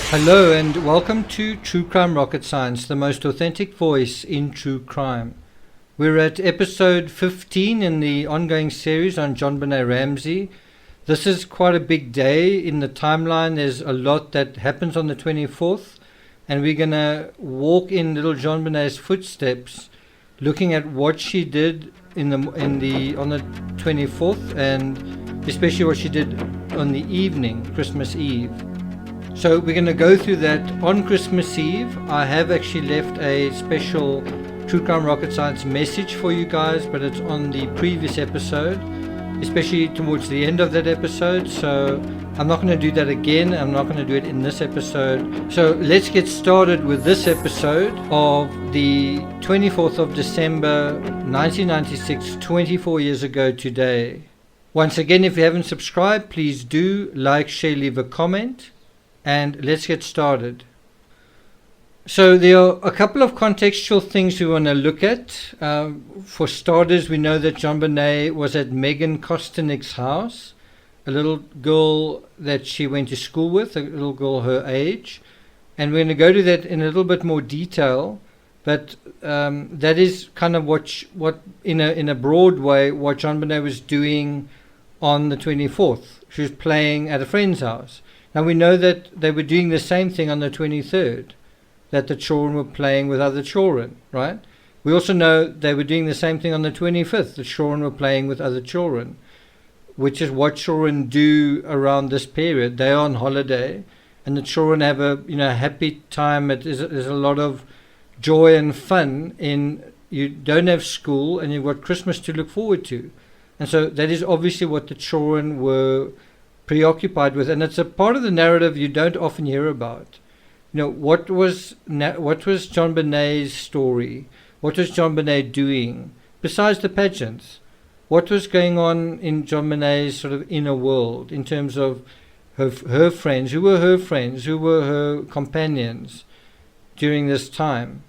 Hello and welcome to True Crime Rocket Science, the most authentic voice in true crime. We're at episode 15 in the ongoing series on JonBenet Ramsey. This is quite a big day in the timeline. There's a lot that happens on the 24th, and we're going to walk in little JonBenet's footsteps, looking at what she did on the 24th, and especially what she did on the evening, Christmas Eve. So we're going to go through that on Christmas Eve. I have actually left a special True Crime Rocket Science message for you guys, but it's on the previous episode, especially towards the end of that episode. So I'm not going to do that again. I'm not going to do it in this episode. So let's get started with this episode of the 24th of December 1996, 24 years ago today. Once again, if you haven't subscribed, please do like, share, leave a comment. And let's get started. So there are a couple of contextual things we want to look at. For starters, we know that JonBenet was at Megan Kosterniks' house, a little girl that she went to school with, a little girl her age. And we're going to go to that in a little bit more detail. But that is kind of what in a broad way, what JonBenet was doing on the 24th. She was playing at a friend's house. Now we know that they were doing the same thing on the 23rd, that the children were playing with other children, right? We also know they were doing the same thing on the 25th, the children were playing with other children, which is what children do around this period. They're on holiday, and the children have a happy time. There's a lot of joy and fun in you don't have school and you've got Christmas to look forward to. And so that is obviously what the children were preoccupied with, and it's a part of the narrative you don't often hear about. What was JonBenet's story? What was JonBenet doing besides the pageants? What was going on in JonBenet's sort of inner world in terms of her friends? Who were her friends? Who were her companions during this time?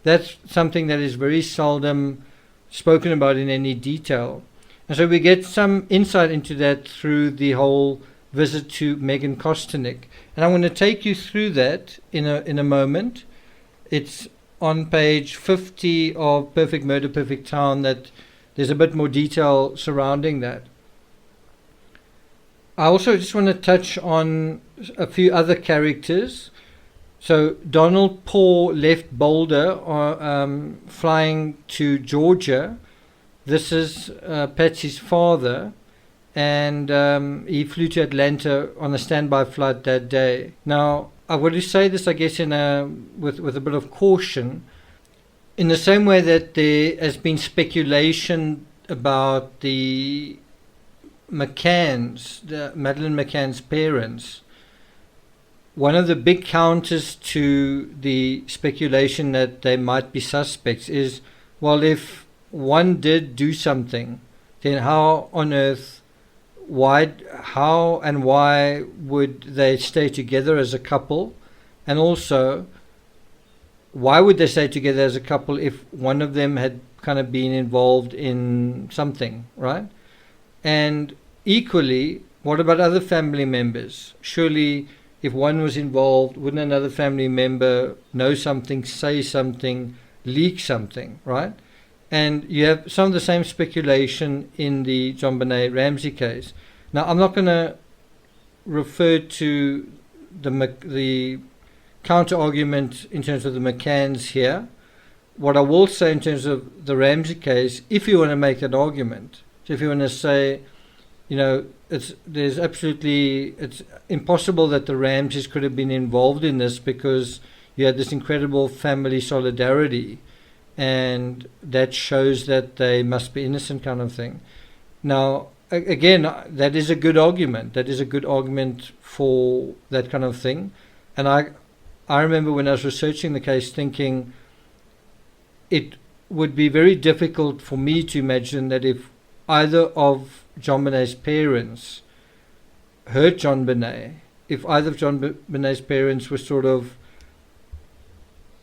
That's something that is very seldom spoken about in any detail. And so we get some insight into that through the whole visit to Megan Kosternik. And I'm going to take you through that in a moment. It's on page 50 of Perfect Murder, Perfect Town that there's a bit more detail surrounding that. I also just want to touch on a few other characters. So Donald Poor left Boulder flying to Georgia. This is Patsy's father, and he flew to Atlanta on a standby flight that day. Now, I want to say this, I guess, with a bit of caution, in the same way that there has been speculation about the McCanns, Madeleine McCann's parents. One of the big counters to the speculation that they might be suspects is, well, if one did do something, then how on earth, how and why would they stay together as a couple? And also, why would they stay together as a couple if one of them had kind of been involved in something, right? And equally, what about other family members? Surely, if one was involved, wouldn't another family member know something, say something, leak something, right? And you have some of the same speculation in the JonBenet Ramsey case. Now, I'm not going to refer to the counter-argument in terms of the McCanns here. What I will say in terms of the Ramsey case, if you want to make that argument, so if you want to say, it's impossible that the Ramseys could have been involved in this because you had this incredible family solidarity, and that shows that they must be innocent, kind of thing. Now, again, that is a good argument. That is a good argument for that kind of thing. And I remember when I was researching the case thinking it would be very difficult for me to imagine that if either of JonBenet's parents hurt JonBenet, if either of JonBenet's parents were sort of,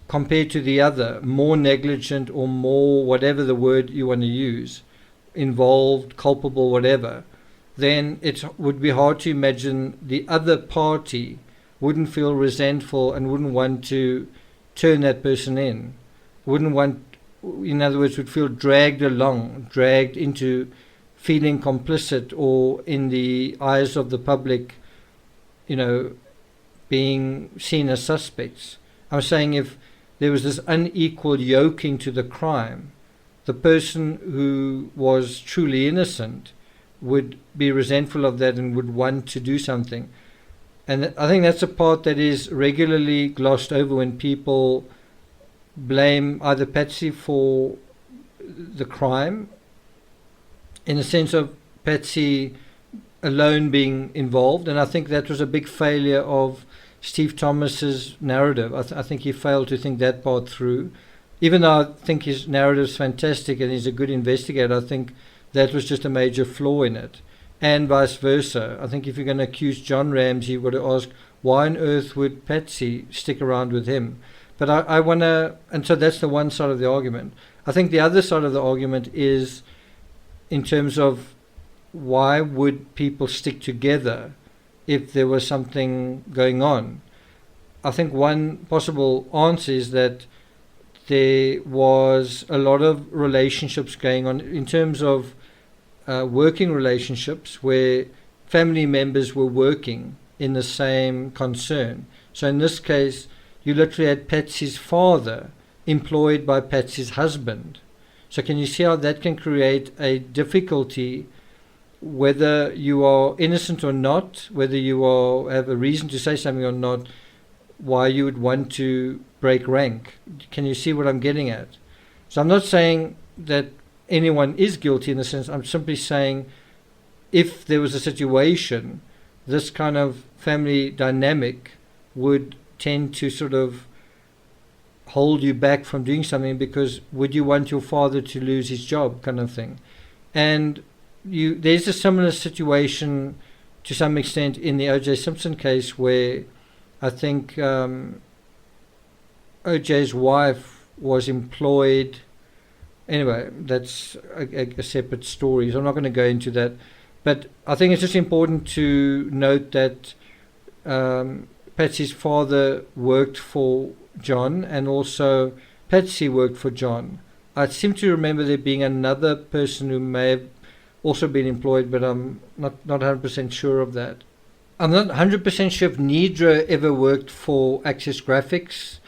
compared to the other, more negligent or more, whatever the word you want to use, involved, culpable, whatever, then it would be hard to imagine the other party wouldn't feel resentful and wouldn't want to turn that person in. Wouldn't want, in other words, would feel dragged into feeling complicit, or in the eyes of the public, being seen as suspects. I'm saying if there was this unequal yoking to the crime, the person who was truly innocent would be resentful of that and would want to do something. And I think that's a part that is regularly glossed over when people blame either Patsy for the crime, in the sense of Patsy alone being involved. And I think that was a big failure of Steve Thomas's narrative. I think he failed to think that part through. Even though I think his narrative is fantastic and he's a good investigator, I think that was just a major flaw in it. And vice versa. I think if you're going to accuse John Ramsey, you've got to ask, why on earth would Patsy stick around with him? But I want to, and so that's the one side of the argument. I think the other side of the argument is in terms of why would people stick together if there was something going on. I think one possible answer is that there was a lot of relationships going on in terms of working relationships where family members were working in the same concern. So in this case, you literally had Patsy's father employed by Patsy's husband. So can you see how that can create a difficulty, whether you are innocent or not, whether you have a reason to say something or not, why you would want to break rank? Can you see what I'm getting at? So I'm not saying that anyone is guilty in the sense, I'm simply saying if there was a situation, this kind of family dynamic would tend to sort of hold you back from doing something, because would you want your father to lose his job, kind of thing. And there's a similar situation to some extent in the O.J. Simpson case, where I think O.J.'s wife was employed. Anyway, that's a separate story, so I'm not going to go into that. But I think it's just important to note that Patsy's father worked for John, and also Patsy worked for John. I seem to remember there being another person who may have also been employed, but I'm not 100% sure of that. I'm not 100% sure if Nidra ever worked for Access Graphics,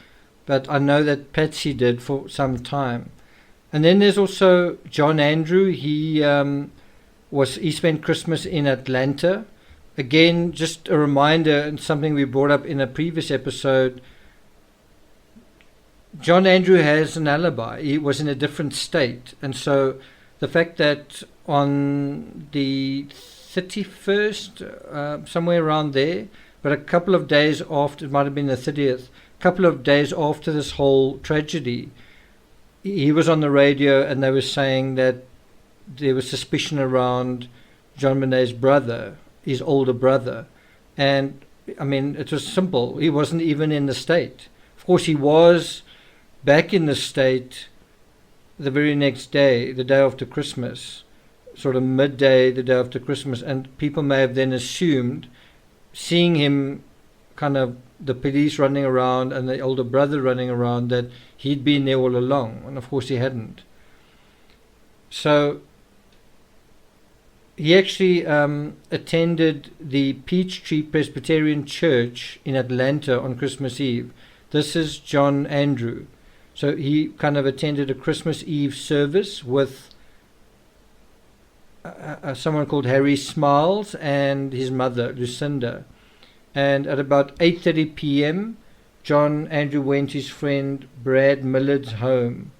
but I know that Patsy did for some time. And then there's also John Andrew. He spent Christmas in Atlanta. Again, just a reminder, and something we brought up in a previous episode, John Andrew has an alibi. He was in a different state. And so the fact that on the 31st, somewhere around there, but a couple of days after, it might have been the 30th, a couple of days after this whole tragedy, he was on the radio and they were saying that there was suspicion around JonBenet's brother, his older brother. And I mean, it was simple. He wasn't even in the state. Of course, he was back in the state the very next day, the day after Christmas, sort of midday, the day after Christmas. And people may have then assumed, seeing him kind of the police running around and the older brother running around, that he'd been there all along. And of course he hadn't. So he actually attended the Peachtree Presbyterian Church in Atlanta on Christmas Eve. This is John Andrew. So he kind of attended a Christmas Eve service with someone called Harry Smiles and his mother, Lucinda. And at about 8:30 p.m., John Andrew went to his friend Brad Millard's home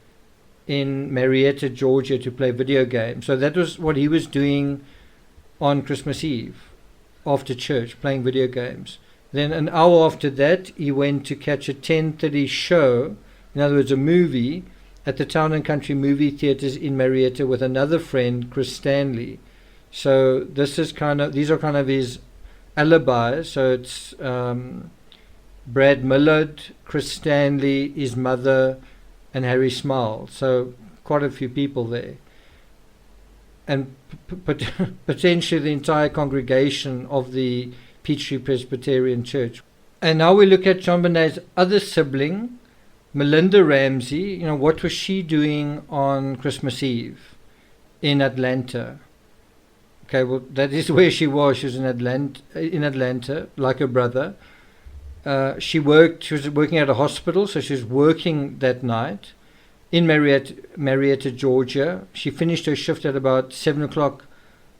in Marietta, Georgia, to play video games. So that was what he was doing on Christmas Eve, after church, playing video games. Then an hour after that, he went to catch a 10:30 show, in other words, a movie, at the Town and Country Movie Theatres in Marietta with another friend, Chris Stanley. So these are kind of his alibis. So it's Brad Millard, Chris Stanley, his mother, and Harry Smile. So quite a few people there. And potentially the entire congregation of the Peachtree Presbyterian Church. And now we look at JonBenet's other sibling, Melinda Ramsey. What was she doing on Christmas Eve in Atlanta? Okay, well, that is where she was. She was in Atlanta, like her brother. She was working at a hospital, so she was working that night in Marietta, Georgia. She finished her shift at about 7 o'clock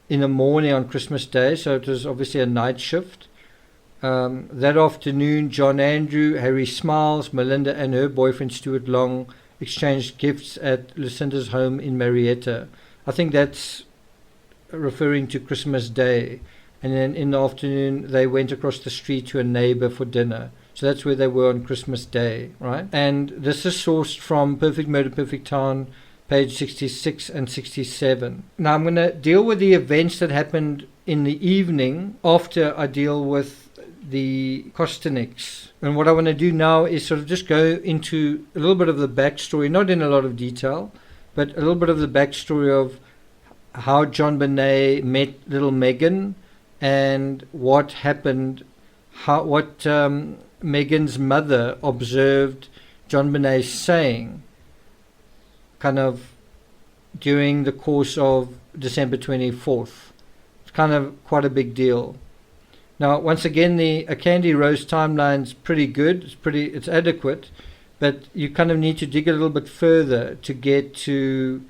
in the morning on Christmas Day, so it was obviously a night shift. That afternoon, John Andrew, Harry Smiles, Melinda and her boyfriend Stuart Long exchanged gifts at Lucinda's home in Marietta. I think that's referring to Christmas Day. And then in the afternoon, they went across the street to a neighbor for dinner. So that's where they were on Christmas Day, right? And this is sourced from Perfect Murder, Perfect Town, page 66 and 67. Now I'm going to deal with the events that happened in the evening after I deal with the Kosterniks. And what I want to do now is sort of just go into a little bit of the backstory, not in a lot of detail, but a little bit of the backstory of how JonBenet met little Megan and what happened, what Megan's mother observed JonBenet saying kind of during the course of December 24th. It's kind of quite a big deal. Now, once again, the A Candy Rose timeline's pretty good. It's adequate, but you kind of need to dig a little bit further to get to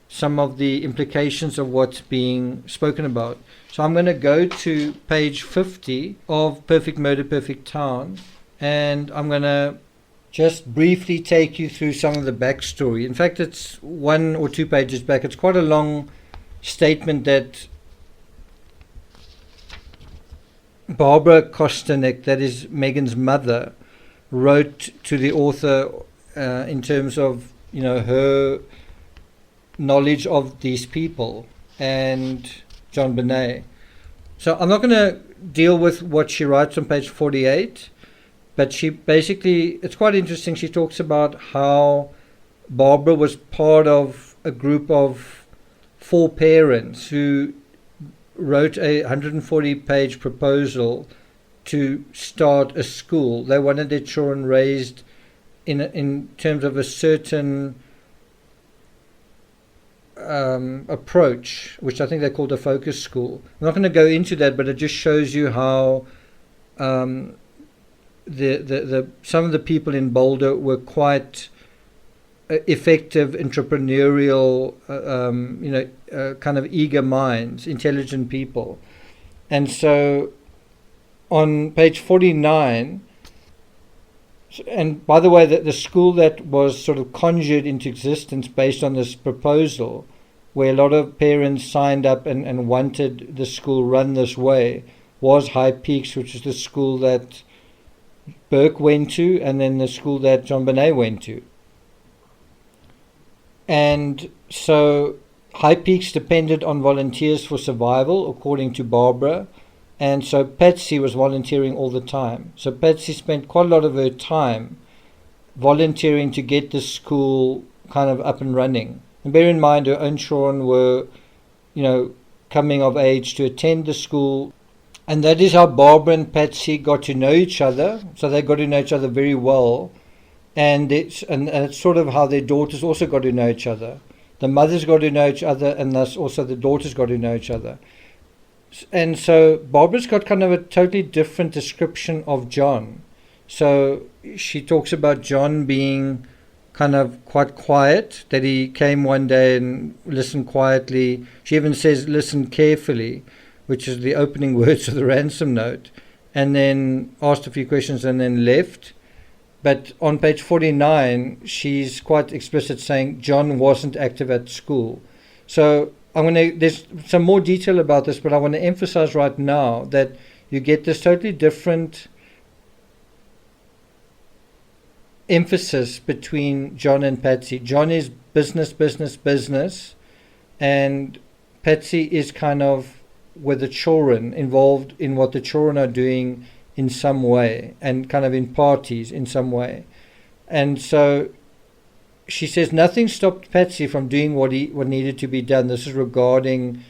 some of the implications of what's being spoken about. So I'm going to go to page 50 of Perfect Murder, Perfect Town, and I'm going to just briefly take you through some of the backstory. In fact, it's 1 or 2 pages back. It's quite a long statement that Barbara Kosternik, that is Megan's mother, wrote to the author in terms of, her knowledge of these people and JonBenet. So I'm not going to deal with what she writes on page 48, but she basically, it's quite interesting. She talks about how Barbara was part of a group of 4 parents who wrote a 140-page proposal to start a school. They wanted their children raised in terms of a certain approach, which I think they called a focus school. I'm not going to go into that, but it just shows you how some of the people in Boulder were quite effective, entrepreneurial, kind of eager minds, intelligent people. And so on page 49, and by the way, the school that was sort of conjured into existence based on this proposal, where a lot of parents signed up and wanted the school run this way, was High Peaks, which is the school that Burke went to, and then the school that JonBenet went to. And so High Peaks depended on volunteers for survival, according to Barbara. And so Patsy was volunteering all the time. So Patsy spent quite a lot of her time volunteering to get the school kind of up and running. And bear in mind, her own children were, coming of age to attend the school. And that is how Barbara and Patsy got to know each other. So they got to know each other very well. And it's sort of how their daughters also got to know each other. The mothers got to know each other, and thus also the daughters got to know each other. And so Barbara's got kind of a totally different description of John. So she talks about John being kind of quite quiet, that he came one day and listened quietly. She even says, listen carefully, which is the opening words of the ransom note, and then asked a few questions and then left. But on page 49, she's quite explicit, saying John wasn't active at school. So there's some more detail about this, but I want to emphasize right now that you get this totally different emphasis between John and Patsy. John is business, and Patsy is kind of with the children, involved in what the children are doing in some way, and kind of in parties in some way. And so she says nothing stopped Patsy from doing what needed to be done. This is regarding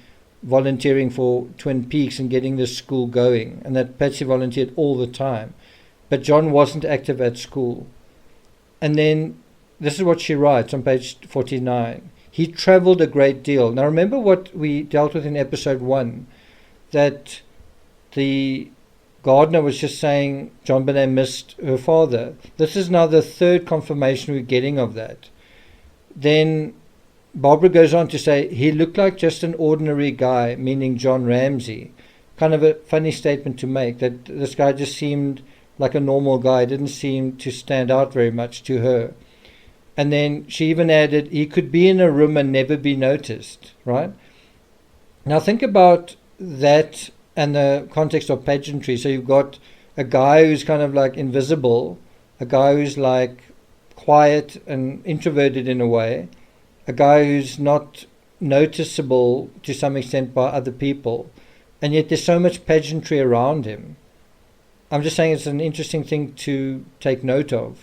volunteering for Twin Peaks and getting the school going, and that Patsy volunteered all the time. but John wasn't active at school. And then this is what she writes on page 49. He travelled a great deal. Now remember what we dealt with in episode 1, that the gardener was just saying JonBenet missed her father. This is now the third confirmation we're getting of that. Then Barbara goes on to say, he looked like just an ordinary guy, meaning John Ramsey. Kind of a funny statement to make, that this guy just seemed like a normal guy, didn't seem to stand out very much to her. And then she even added, he could be in a room and never be noticed, right? Now think about that and the context of pageantry. So you've got a guy who's kind of like invisible, a guy who's like quiet and introverted in a way, a guy who's not noticeable to some extent by other people, and yet there's so much pageantry around him. I'm just saying it's an interesting thing to take note of.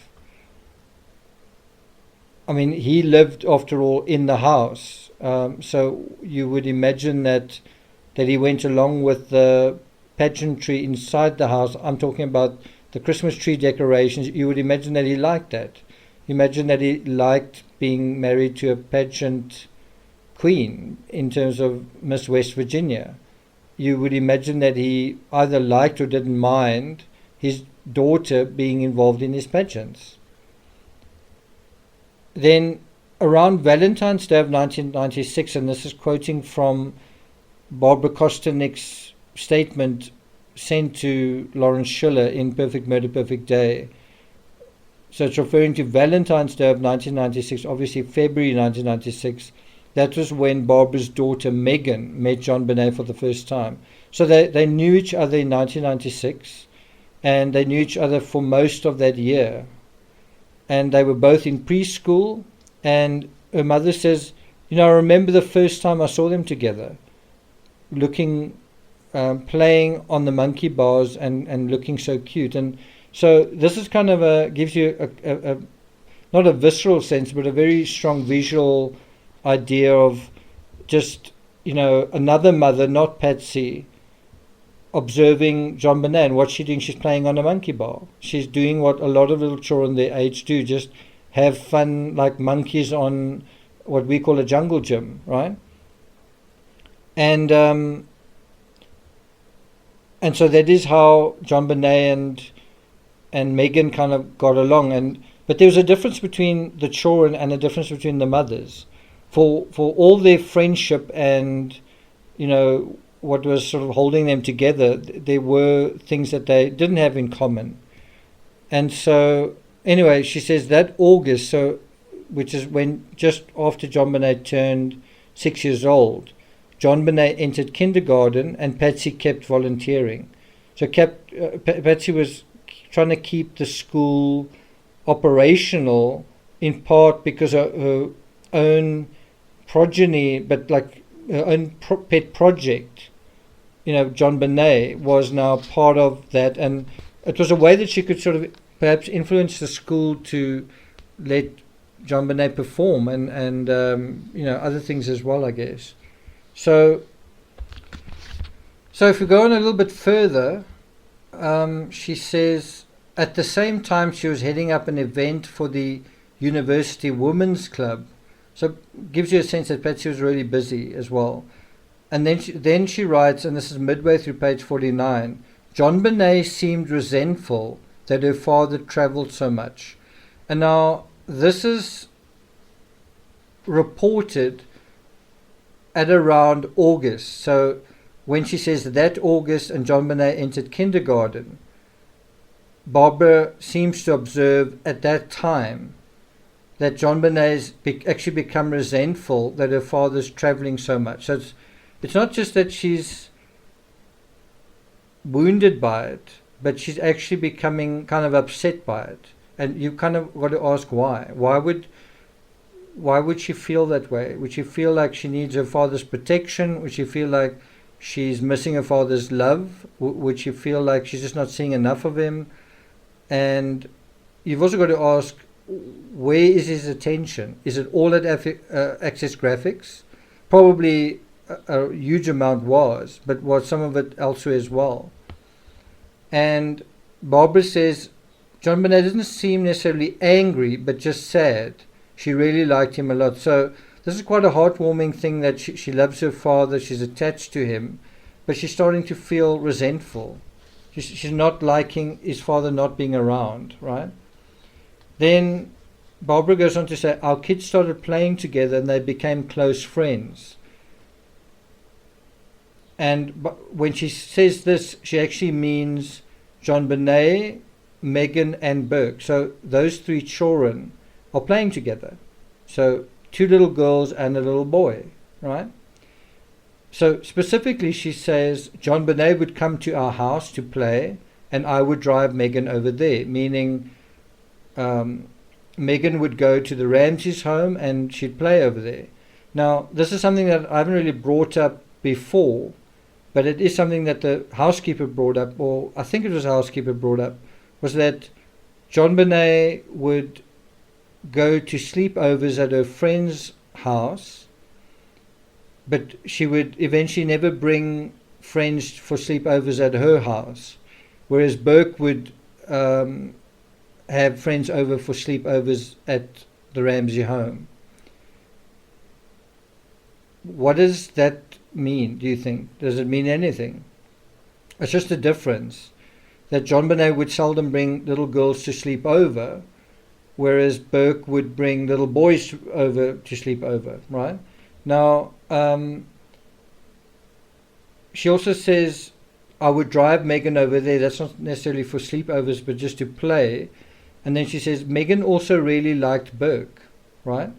I mean, he lived, after all, in the house. So you would imagine that he went along with the pageantry inside the house. I'm talking about the Christmas tree decorations. You would imagine that he liked that. Imagine that he liked being married to a pageant queen in terms of Miss West Virginia. You would imagine that he either liked or didn't mind his daughter being involved in his pageants. Then around Valentine's Day of 1996, and this is quoting from Barbara Kosterniks' statement sent to Lawrence Schiller in Perfect Murder, Perfect Day. So it's referring to Valentine's Day of 1996, obviously February 1996. That was when Barbara's daughter Megan met JonBenet for the first time. So they knew each other in 1996, and they knew each other for most of that year. And they were both in preschool, and her mother says, I remember the first time I saw them together, playing on the monkey bars and looking so cute. And so this is kind of gives you a not a visceral sense, but a very strong visual idea of just, another mother, not Patsy, observing JonBenet. And what's she doing? She's playing on a monkey bar. She's doing what a lot of little children their age do, just have fun like monkeys on what we call a jungle gym, right? And so that is how JonBenet and Megan kind of got along. But there was a difference between the children and a difference between the mothers. For all their friendship and, what was sort of holding them together, there were things that they didn't have in common. And so, anyway, she says that August, which is when just after JonBenet turned 6 years old, JonBenet entered kindergarten and Patsy kept volunteering. So Patsy was trying to keep the school operational, in part because of her own progeny, but like her own pet project. JonBenet was now part of that, and it was a way that she could sort of perhaps influence the school to let JonBenet perform and other things as well, I guess. So if we go on a little bit further, she says at the same time she was heading up an event for the University Women's Club. So it gives you a sense that Patsy was really busy as well. And then she writes, and this is midway through page 49, JonBenet seemed resentful that her father travelled so much. And now this is reported at around August. So when she says that August and JonBenet entered kindergarten, Barbara seems to observe at that time that JonBenet has actually become resentful that her father's travelling so much. So it's not just that she's wounded by it, but she's actually becoming kind of upset by it. And you kind of got to ask why. Why would she feel that way? Would she feel like she needs her father's protection? Would she feel like she's missing her father's love? Would she feel like she's just not seeing enough of him? And you've also got to ask, where is his attention? Is it all at Access Graphics? Probably a huge amount was, but was some of it elsewhere as well. And Barbara says JonBenet didn't seem necessarily angry, but just sad. She really liked him a lot. So this is quite a heartwarming thing that she loves her father, she's attached to him, but she's starting to feel resentful. She's not liking his father not being around, right? Then Barbara goes on to say, our kids started playing together and they became close friends. And when she says this, she actually means JonBenet, Megan and Burke. So those three children are playing together. So 2 little girls and a little boy, right? So specifically she says JonBenet would come to our house to play and I would drive Megan over there, meaning Megan would go to the Ramsey's home and she'd play over there. Now, this is something that I haven't really brought up before, but it is something that the housekeeper brought up, or I think it was a housekeeper brought up, was that JonBenet would go to sleepovers at her friend's house, but she would eventually never bring friends for sleepovers at her house, whereas Burke would have friends over for sleepovers at the Ramsey home. What does that mean, do you think? Does it mean anything? It's just a difference that JonBenet would seldom bring little girls to sleep over, whereas Burke would bring little boys over to sleep over, right? Now, she also says, I would drive Megan over there. That's not necessarily for sleepovers, but just to play. And then she says, Megan also really liked Burke, right?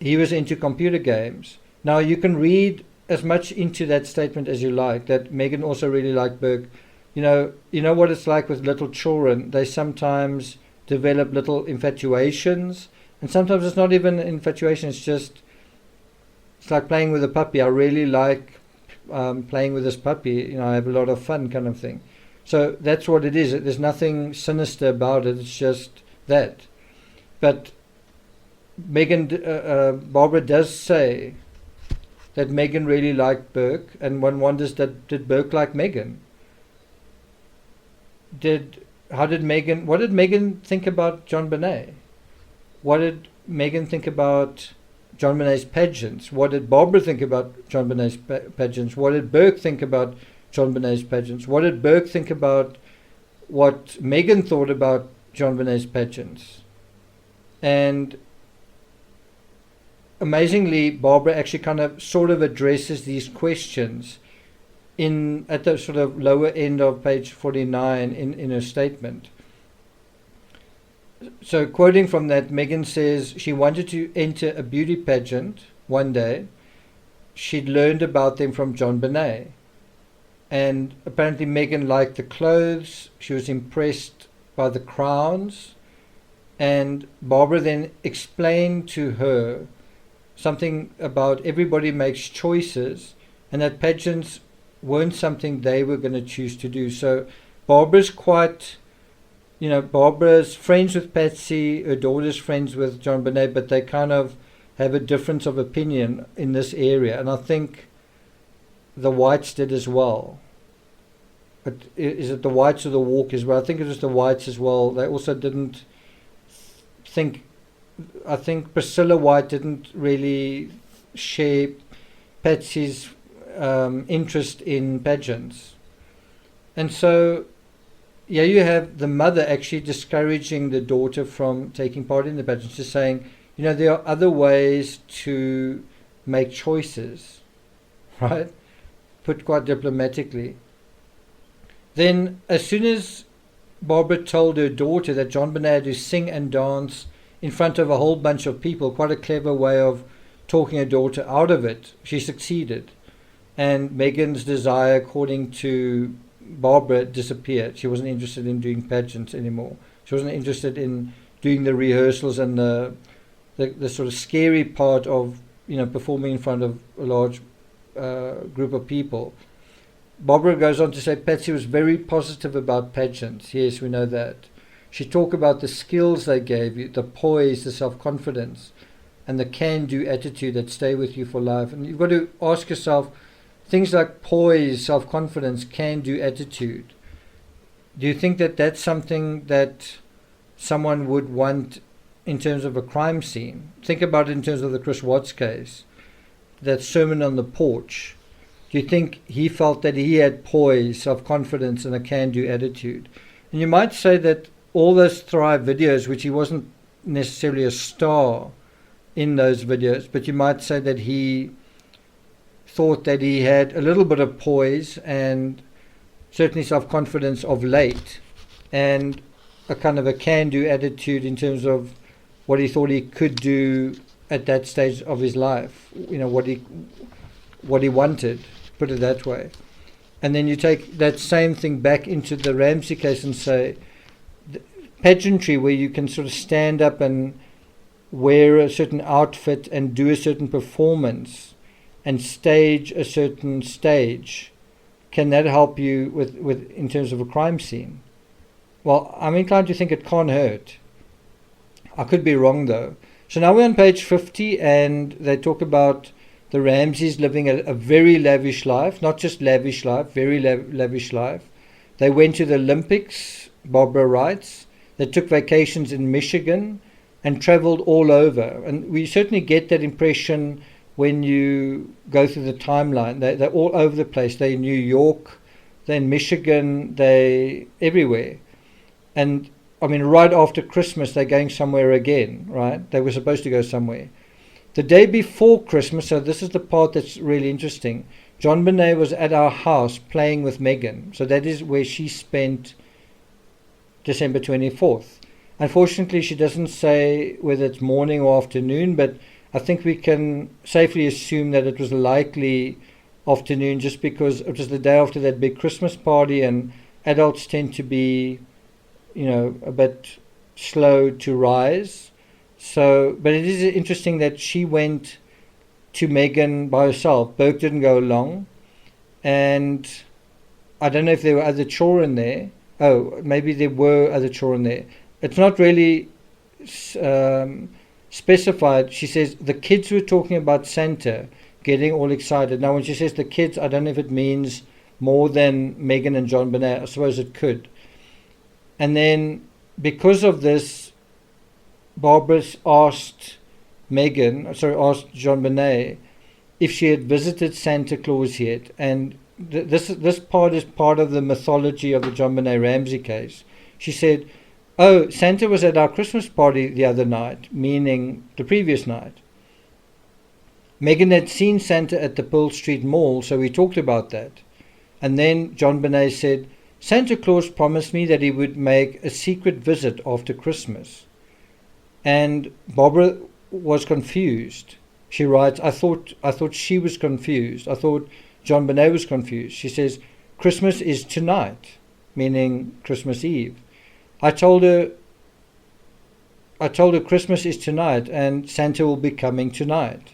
He was into computer games. Now, you can read as much into that statement as you like, that Megan also really liked Burke. You know what it's like with little children. They sometimes develop little infatuations. And sometimes it's not even infatuation. It's like playing with a puppy. I really like playing with this puppy. I have a lot of fun, kind of thing. So that's what it is. There's nothing sinister about it. It's just that. But Barbara does say that Megan really liked Burke, and one wonders did Burke like Megan? What did Megan think about JonBenet? What did Megan think about JonBenet's pageants? What did Barbara think about JonBenet's pageants? What did Burke think about JonBenet's pageants? What did Burke think about what Megan thought about JonBenet's pageants? And amazingly, Barbara actually kind of sort of addresses these questions at the sort of lower end of page 49 in her statement. So quoting from that, Megan says she wanted to enter a beauty pageant one day. She'd learned about them from JonBenet. And apparently Megan liked the clothes. She was impressed by the crowns. And Barbara then explained to her something about everybody makes choices and that pageants weren't something they were going to choose to do. So Barbara's Barbara's friends with Patsy, her daughter's friends with JonBenet, but they kind of have a difference of opinion in this area. And I think the Whites did as well. But is it the Whites or the Walkers? Well, I think it was the Whites as well. They also didn't think, I think Priscilla White didn't really share Patsy's interest in pageants. And so, you have the mother actually discouraging the daughter from taking part in the pageants, just saying, there are other ways to make choices, right? Put quite diplomatically. Then, as soon as Barbara told her daughter that JonBenet had to sing and dance in front of a whole bunch of people, quite a clever way of talking her daughter out of it, she succeeded. And Megan's desire, according to Barbara, disappeared. She wasn't interested in doing pageants anymore. She wasn't interested in doing the rehearsals and the sort of scary part of performing in front of a large group of people. Barbara goes on to say Patsy was very positive about pageants. Yes, we know that. She talked about the skills they gave you, the poise, the self-confidence, and the can-do attitude that stay with you for life. And you've got to ask yourself, things like poise, self-confidence, can-do attitude. Do you think that that's something that someone would want in terms of a crime scene? Think about it in terms of the Chris Watts case, that sermon on the porch. Do you think he felt that he had poise, self-confidence, and a can-do attitude? And you might say that all those Thrive videos, which he wasn't necessarily a star in those videos, but you might say that he thought that he had a little bit of poise and certainly self-confidence of late, and a kind of a can-do attitude in terms of what he thought he could do at that stage of his life, what he wanted, put it that way. And then you take that same thing back into the Ramsey case and say, pageantry, where you can sort of stand up and wear a certain outfit and do a certain performance and stage a certain stage, can that help you with in terms of a crime scene? Well, I'm inclined to think it can't hurt. I could be wrong though. So now we're on page 50, and they talk about the Ramseys living a very lavish life, not just lavish life, very lavish life. They went to the Olympics, Barbara writes. They took vacations in Michigan and traveled all over. And we certainly get that impression when you go through the timeline. They're all over the place. They're in New York, they're in Michigan, they're everywhere. And I mean, right after Christmas, they're going somewhere again, right? They were supposed to go somewhere. The day before Christmas, so this is the part that's really interesting, JonBenet was at our house playing with Megan. So that is where she spent December 24th. Unfortunately, she doesn't say whether it's morning or afternoon, but I think we can safely assume that it was likely afternoon, just because it was the day after that big Christmas party, and adults tend to be, a bit slow to rise. So, but it is interesting that she went to Megan by herself. Burke didn't go along, and I don't know if there were other children there. Oh, maybe there were other children there. It's not really specified. She says the kids were talking about Santa, getting all excited. Now, when she says the kids, I don't know if it means more than Megan and JonBenet. I suppose it could. And then, because of this, Barbara asked JonBenet if she had visited Santa Claus yet. And this part is part of the mythology of the JonBenet Ramsey case. She said, "Oh, Santa was at our Christmas party the other night," meaning the previous night. Megan had seen Santa at the Pearl Street Mall, so we talked about that. And then JonBenet said, "Santa Claus promised me that he would make a secret visit after Christmas." And Barbara was confused. She writes, I thought she was confused. I thought JonBenet was confused. She says, "Christmas is tonight," meaning Christmas Eve. I told her Christmas is tonight and Santa will be coming tonight.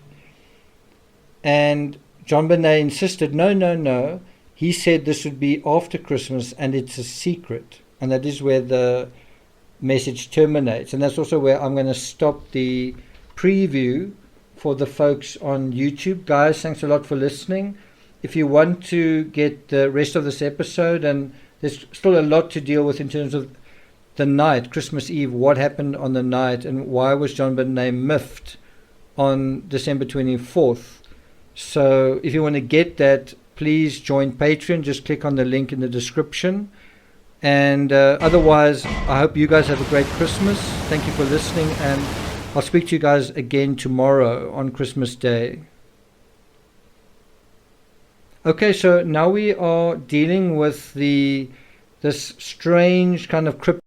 And JonBenet insisted, no. He said this would be after Christmas and it's a secret. And that is where the message terminates. And that's also where I'm going to stop the preview for the folks on YouTube. Guys, thanks a lot for listening. If you want to get the rest of this episode, and there's still a lot to deal with in terms of the night, Christmas Eve, what happened on the night, and why was JonBenet miffed on December 24th. So if you want to get that, please join Patreon. Just click on the link in the description. And otherwise, I hope you guys have a great Christmas. Thank you for listening, and I'll speak to you guys again tomorrow on Christmas Day. Okay, so now we are dealing with this strange kind of cryptic